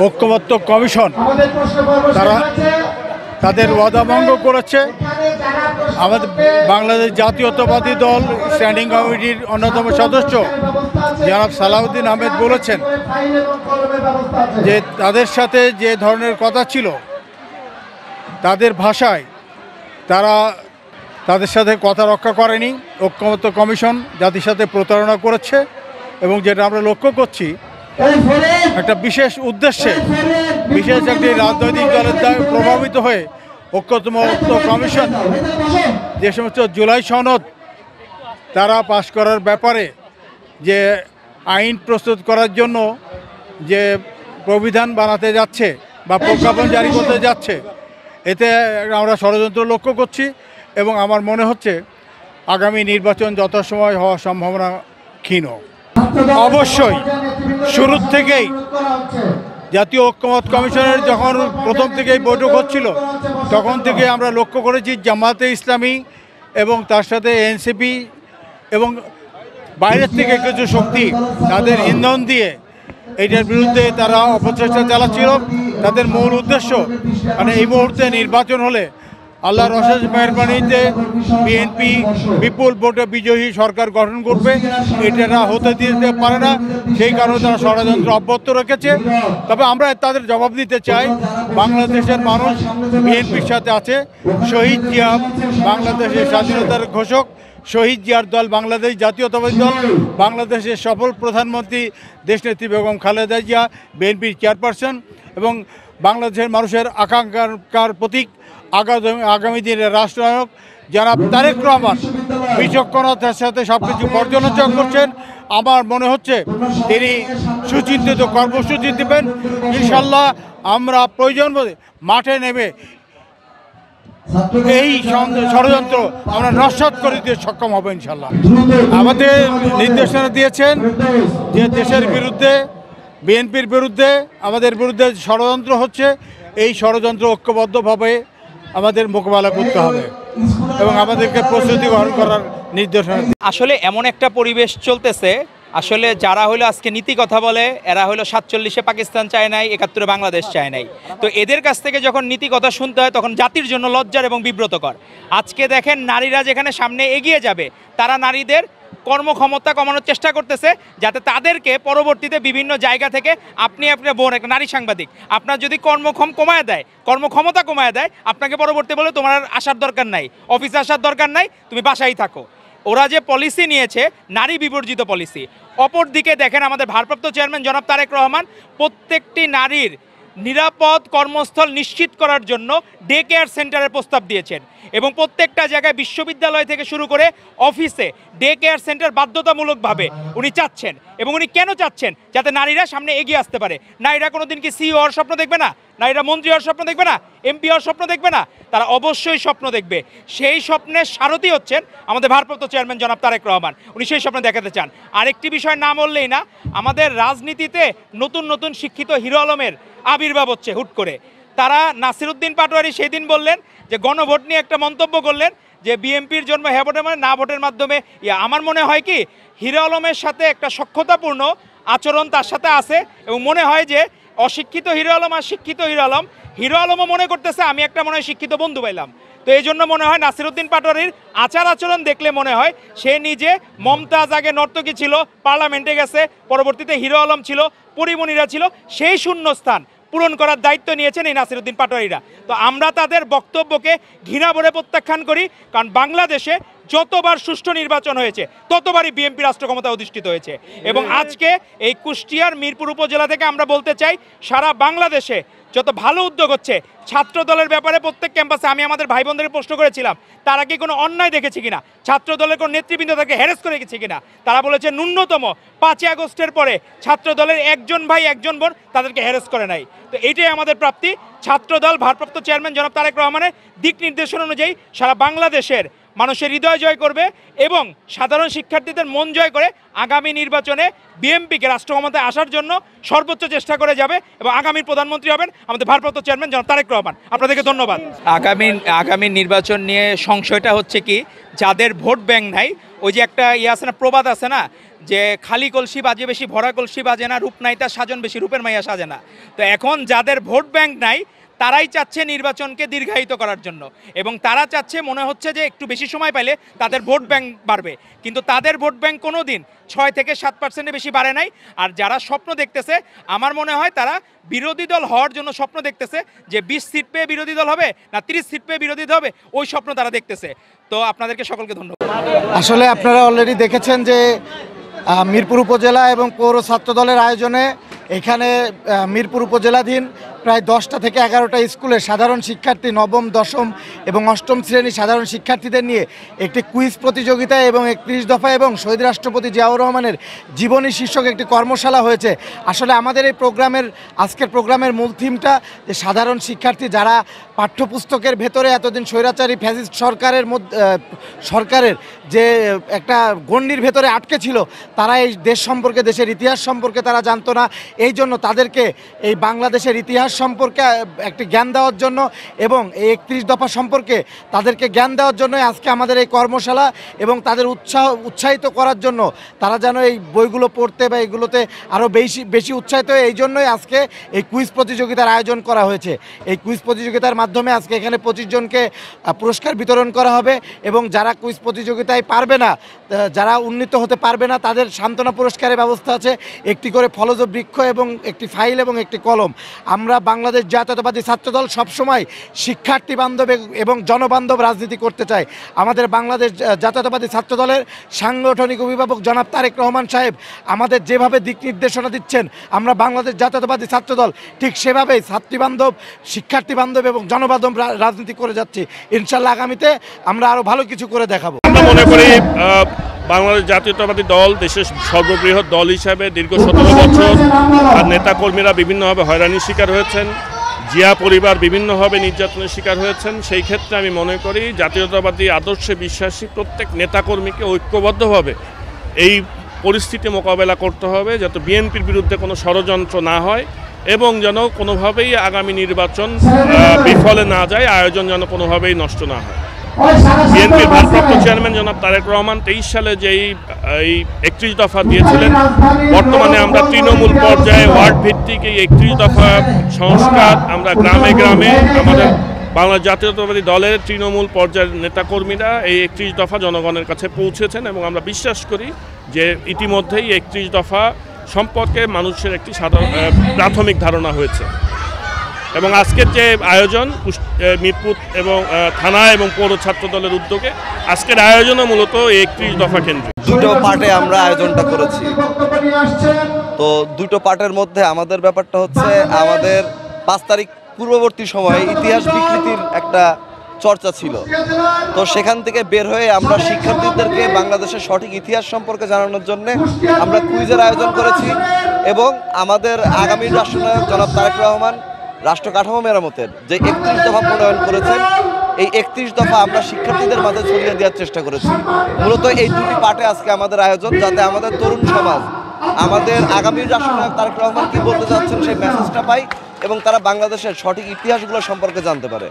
ঐক্যমত্য কমিশন তারা তাদের ওয়াদাভঙ্গ করেছে। আমাদের বাংলাদেশ জাতীয়তাবাদী দল স্ট্যান্ডিং কমিটির অন্যতম সদস্য জনাব সালাউদ্দিন আহমেদ বলেছেন যে তাদের সাথে যে ধরনের কথা ছিল তাদের ভাষায় তারা তাদের সাথে কথা রক্ষা করেনি। ঐক্যমত্য কমিশন জাতির সাথে প্রতারণা করেছে এবং যেটা আমরা লক্ষ্য করছি একটা বিশেষ উদ্দেশ্যে বিশেষ একটি রাজনৈতিক দলের দ্বারা প্রভাবিত হয়ে ঐক্যমত্য কমিশন যে সমস্ত জুলাই সনদ তারা পাশ করার ব্যাপারে যে আইন প্রস্তুত করার জন্য যে প্রবিধান বানাতে যাচ্ছে বা প্রজ্ঞাপন জারি করতে যাচ্ছে, এতে আমরা ষড়যন্ত্র লক্ষ্য করছি এবং আমার মনে হচ্ছে আগামী নির্বাচন যথাসময় হওয়ার সম্ভাবনা ক্ষীণ। অবশ্যই শুরুর থেকেই জাতীয় ঐক্যমত কমিশনের যখন প্রথম থেকেই বৈঠক হচ্ছিল তখন থেকে আমরা লক্ষ্য করেছি জামায়াতে ইসলামী এবং তার সাথে এনসিপি এবং বাইরের থেকে কিছু শক্তি তাদের ইন্ধন দিয়ে এইটার বিরুদ্ধে তারা অপচেষ্টা চালাচ্ছিল। তাদের মূল উদ্দেশ্য মানে এই মুহূর্তে নির্বাচন হলে আল্লাহর অশেষ মেহরবানিতে বিএনপি বিপুল ভোটে বিজয়ী সরকার গঠন করবে, এটা হতে দিতে পারে না। সেই কারণে তারা ষড়যন্ত্র অব্যাহত রেখেছে। তবে আমরা তাদের জবাব দিতে চাই, বাংলাদেশের মানুষ বিএনপির সাথে আছে। শহীদ জিয়া বাংলাদেশের স্বাধীনতার ঘোষক, শহীদ জিয়ার দল বাংলাদেশ জাতীয়তাবাদী দল, বাংলাদেশের সফল প্রধানমন্ত্রী দেশনেত্রী বেগম খালেদা জিয়া বিএনপির চেয়ারপারসন এবং বাংলাদেশের মানুষের আকাঙ্ক্ষার প্রতীক আগামী দিনের রাষ্ট্রনায়ক জনাব তারেক রহমান বিচক্ষণতার সাথে সব কিছু পর্যালোচনা করছেন। আমার মনে হচ্ছে তিনি সুচিন্তিত কর্মসূচি দেবেন। ইনশাল্লাহ আমরা প্রয়োজন বোধে মাঠে নেমে এই ষড়যন্ত্র আমরা নস্যাৎ করে দিতে সক্ষম হব ইনশাল্লাহ। আমাদের নির্দেশনা দিয়েছেন যে দেশের বিরুদ্ধে বিএনপির বিরুদ্ধে আমাদের বিরুদ্ধে ষড়যন্ত্র হচ্ছে, এই ষড়যন্ত্র ঐক্যবদ্ধভাবে আমাদের মোকাবেলা করতে হবে এবং আমাদেরকে প্রস্তুতি গ্রহণ করার নির্দেশনা। আসলে এমন একটা পরিবেশ চলতেছে, আসলে যারা হলো আজকে নীতি কথা বলে এরা হলো 47-এ পাকিস্তান চায় নাই, 71-এ বাংলাদেশ চায় নাই। তো এদের কাছ থেকে যখন নীতি কথা শুনতে হয় তখন জাতির জন্য লজ্জার এবং বিব্রতকর। আজকে দেখেন নারীরা যেখানে সামনে এগিয়ে যাবে তারা নারীদের কর্মক্ষমতা কমানোর চেষ্টা করতেছে যাতে তাদেরকে পরবর্তীতে বিভিন্ন জায়গা থেকে আপনার বোন একটা নারী সাংবাদিক আপনার যদি কর্মক্ষমতা কমায় দেয় আপনাকে পরবর্তী বলে তোমার আসার দরকার নাই, অফিসে আসার দরকার নাই, তুমি বাসায় থাকো। ওরা যে পলিসি নিয়েছে নারী বিবর্জিত পলিসি। অপরদিকে দেখেন আমাদের ভারপ্রাপ্ত চেয়ারম্যান জনাব তারেক রহমান প্রত্যেকটি নারীর নিরাপদ কর্মস্থল নিশ্চিত করার জন্য ডে কেয়ার সেন্টারের প্রস্তাব দিয়েছেন এবং প্রত্যেকটা জায়গায় বিশ্ববিদ্যালয় থেকে শুরু করে অফিসে ডে কেয়ার সেন্টার বাধ্যতামূলকভাবে উনি চাচ্ছেন। এবং উনি কেন চাচ্ছেন? যাতে নারীরা সামনে এগিয়ে আসতে পারে। নারীরা কোনো দিন কি সিইও হওয়ার স্বপ্ন দেখবে না? নারীরা মন্ত্রী হওয়ার স্বপ্ন দেখবে না? এমপি হওয়ার স্বপ্ন দেখবে না? তারা অবশ্যই স্বপ্ন দেখবে। সেই স্বপ্নের সারথি হচ্ছেন আমাদের ভারপ্রাপ্ত চেয়ারম্যান জনাব তারেক রহমান। উনি সেই স্বপ্ন দেখাতে চান। আরেকটি বিষয় না বললেই না, আমাদের রাজনীতিতে নতুন নতুন শিক্ষিত হিরো আলমের আবির্ভাব হচ্ছে হুট করে। তারা নাসিরউদ্দিন পাটোয়ারি সেই দিন বললেন যে গণভোট নিয়ে একটা মন্তব্য করলেন যে বিএনপির জন্ম হ্যাঁ ভোটের মানে না ভোটের মাধ্যমে। আমার মনে হয় কি হিরো আলমের সাথে একটা সখ্যতাপূর্ণ আচরণ তার সাথে আছে এবং মনে হয় যে অশিক্ষিত হিরো আলম আর শিক্ষিত হিরো আলমও মনে করতেছে আমি একটা মনে হয় শিক্ষিত বন্ধু পাইলাম। তো এই জন্য মনে হয় নাসিরউদ্দিন পাটোয়ারির আচার আচরণ দেখলে মনে হয় সে নিজে মমতাজ আগে নর্তকী ছিল, পার্লামেন্টে গেছে, পরবর্তীতে হিরো আলম ছিল, পরিমণিরা ছিল, সেই শূন্যস্থান পূরণ করার দায়িত্ব নিয়েছেন এই নাসিরউদ্দিন পাটোয়ারিরা। তো আমরা তাদের বক্তব্যকে ঘৃণা ভরে প্রত্যাখ্যান করি, কারণ বাংলাদেশে যতবার সুষ্ঠু নির্বাচন হয়েছে ততবারই বিএনপি রাষ্ট্র ক্ষমতা অধিষ্ঠিত হয়েছে। এবং আজকে এই কুষ্টিয়ার মিরপুর উপজেলা থেকে আমরা বলতে চাই সারা বাংলাদেশে যত ভালো উদ্যোগ হচ্ছে, ছাত্র দলের ব্যাপারে প্রত্যেক ক্যাম্পাসে আমি আমাদের ভাই বোনদের প্রশ্ন করেছিলাম তারা কি কোনো অন্যায় দেখেছে কিনা, ছাত্র দলের কোনো নেতৃবৃন্দ তাকে হ্যারাস করে গেছে কিনা। তারা বলেছে ন্যূনতম 5ই আগস্টের পরে ছাত্র দলের একজন ভাই একজন বোন তাদেরকে হ্যারাস করে নাই। তো এইটাই আমাদের প্রাপ্তি। ছাত্র দল ভারপ্রাপ্ত চেয়ারম্যান জনাব তারেক রহমানের দিক নির্দেশনা অনুযায়ী সারা বাংলাদেশের মানুষের হৃদয় জয় করবে এবং সাধারণ শিক্ষার্থীদের মন জয় করে আগামী নির্বাচনে বিএনপিকে রাষ্ট্র ক্ষমতায় আসার জন্য সর্বোচ্চ চেষ্টা করে যাবে এবং আগামীর প্রধানমন্ত্রী হবেন আমাদের ভারপ্রাপ্ত চেয়ারম্যান জনাব তারেক রহমান। আপনাদেরকে ধন্যবাদ। আগামী নির্বাচন নিয়ে সংশয়টা হচ্ছে কি, যাদের ভোট ব্যাংক নাই ওই যে একটা ইয়ে আছে না, প্রবাদ আছে না, যে খালি কলসি বাজে বেশি, ভরা কলসি বাজে না, রূপ নাই তার সাজন বেশি, রূপের মাইয়া সাজে না। তো এখন যাদের ভোট ব্যাংক নাই তারাই চাচ্ছে নির্বাচনকে দীর্ঘায়িত করার জন্য, এবং তারা চাচ্ছে, মনে হচ্ছে যে একটু বেশি সময় পাইলে তাদের ভোট ব্যাংক বাড়বে, কিন্তু তাদের ভোট ব্যাংক কোনো দিন 6 থেকে 7% বেশি বাড়ে নাই। আর যারা স্বপ্ন দেখতেছে, আমার মনে হয় তারা বিরোধী দল হওয়ার জন্য স্বপ্ন দেখতেছে, যে 20 সিট পেয়ে বিরোধী দল হবে না 30 সিট পেয়ে বিরোধী দল হবে, ওই স্বপ্ন তারা দেখতেছে। তো আপনাদেরকে সকলকে ধন্যবাদ। আসলে আপনারা অলরেডি দেখেছেন যে মিরপুর উপজেলা এবং পৌর ছাত্র দলের আয়োজনে এখানে মিরপুর উপজেলাধীন প্রায় 10টা থেকে 11টা স্কুলের সাধারণ শিক্ষার্থী, নবম, দশম এবং অষ্টম শ্রেণীর সাধারণ শিক্ষার্থীদের নিয়ে একটি কুইজ প্রতিযোগিতা এবং 31 দফা এবং শহীদ রাষ্ট্রপতি জিয়াউর রহমানের জীবনী শীর্ষক একটি কর্মশালা হয়েছে। আসলে আমাদের এই আজকের প্রোগ্রামের মূল থিমটা যে সাধারণ শিক্ষার্থী যারা পাঠ্যপুস্তকের ভেতরে এতদিন স্বৈরাচারী ফ্যাসিস্ট সরকারের যে একটা গণ্ডির ভেতরে আটকে ছিল, তারা এই দেশ সম্পর্কে, দেশের ইতিহাস সম্পর্কে তারা জানতো না। এই জন্য তাদেরকে এই বাংলাদেশের ইতিহাস সম্পর্কে একটি জ্ঞান দেওয়ার জন্য এবং এই 31 দফা সম্পর্কে তাদেরকে জ্ঞান দেওয়ার জন্যই আজকে আমাদের এই কর্মশালা, এবং তাদের উৎসাহিত করার জন্য তারা যেন এই বইগুলো পড়তে বা এগুলোতে আরও বেশি উৎসাহিত হয়, এই জন্যই আজকে এই কুইজ প্রতিযোগিতার আয়োজন করা হয়েছে। এই কুইজ প্রতিযোগিতার মাধ্যমে আজকে এখানে 25 জনকে পুরস্কার বিতরণ করা হবে, এবং যারা কুইজ প্রতিযোগিতায় পারবে না, যারা উন্নীত হতে পারবে না, তাদের সান্ত্বনা পুরস্কারের ব্যবস্থা আছে, একটি করে ফলজ বৃক্ষ এবং একটি ফাইল এবং একটি কলম। আমরা বাংলাদেশ জাতীয়তাবাদী ছাত্রদল সবসময় শিক্ষার্থী বান্ধব এবং জনবান্ধব রাজনীতি করতে চাই। আমাদের বাংলাদেশ জাতীয়তাবাদী ছাত্রদলের সাংগঠনিক অভিভাবক জনাব তারেক রহমান সাহেব আমাদের যেভাবে দিক নির্দেশনা দিচ্ছেন, আমরা বাংলাদেশ জাতীয়তাবাদী ছাত্রদল ঠিক সেভাবেই ছাত্রীবান্ধব, শিক্ষার্থী বান্ধব এবং জনবান্ধব রাজনীতি করে যাচ্ছি। ইনশাল্লাহ আগামীতে আমরা আরও ভালো কিছু করে দেখাবো। আমরা মনে করি বাংলাদেশ জাতীয়তাবাদী দল দেশের সর্ববৃহৎ দল হিসাবে দীর্ঘ 17 বছর আর নেতাকর্মীরা বিভিন্নভাবে হয়রানির শিকার হয়েছেন, জিয়া পরিবার বিভিন্নভাবে নির্যাতনের শিকার হয়েছেন। সেই ক্ষেত্রে আমি মনে করি জাতীয়তাবাদী আদর্শে বিশ্বাসী প্রত্যেক নেতাকর্মীকে ঐক্যবদ্ধভাবে এই পরিস্থিতি মোকাবেলা করতে হবে, যাতে বিএনপির বিরুদ্ধে কোনো ষড়যন্ত্র না হয় এবং যেন কোনোভাবেই আগামী নির্বাচন বিফলে না যায়, আয়োজন যেন কোনোভাবেই নষ্ট না হয়। বিএনপির ভারপ্রাপ্ত চেয়ারম্যান জনাব তারেক রহমান 23 সালে যেই 31 দফা দিয়েছিলেন, বর্তমানে আমরা তৃণমূল পর্যায়ে ওয়ার্ড ভিত্তিক এই 31 দফা সংস্কার আমরা গ্রামে গ্রামে আমাদের বাংলা জাতীয়তাবাদী দলের তৃণমূল পর্যায়ের নেতাকর্মীরা এই 31 দফা জনগণের কাছে পৌঁছেছেন, এবং আমরা বিশ্বাস করি যে ইতিমধ্যেই 31 দফা সম্পর্কে মানুষের একটি প্রাথমিক ধারণা হয়েছে। এবং আজকের যে আয়োজন মিরপুর এবং থানা এবং পৌর ছাত্র দলের উদ্যোগে আজকের আয়োজনও মূলত 31 দফা কেন্দ্রে। দুটো পার্টে আমরা আয়োজনটা করেছি। তো দুটো পার্টের মধ্যে আমাদের ব্যাপারটা হচ্ছে, আমাদের 5 তারিখ পূর্ববর্তী সময়ে ইতিহাস বিকৃতির একটা চর্চা ছিল। তো সেখান থেকে বের হয়ে আমরা শিক্ষার্থীদেরকে বাংলাদেশের সঠিক ইতিহাস সম্পর্কে জানানোর জন্য আমরা কুইজের আয়োজন করেছি, এবং আমাদের আগামী রাষ্ট্রনায়ক জনাব তারেক রহমান রাষ্ট্র কাঠামো মেরামতের যে 31 দফা প্রণয়ন করেছেন, এই 31 দফা আমরা শিক্ষার্থীদের মাঝে ছড়িয়ে দেওয়ার চেষ্টা করেছি। মূলত এই দুটি পার্টে আজকে আমাদের আয়োজন, যাতে আমাদের তরুণ সমাজ আমাদের আগামী রাষ্ট্রনায়ক তারেক রহমান কি বলতে চাচ্ছেন সেই মেসেজটা পাই, এবং তারা বাংলাদেশের সঠিক ইতিহাসগুলো সম্পর্কে জানতে পারে।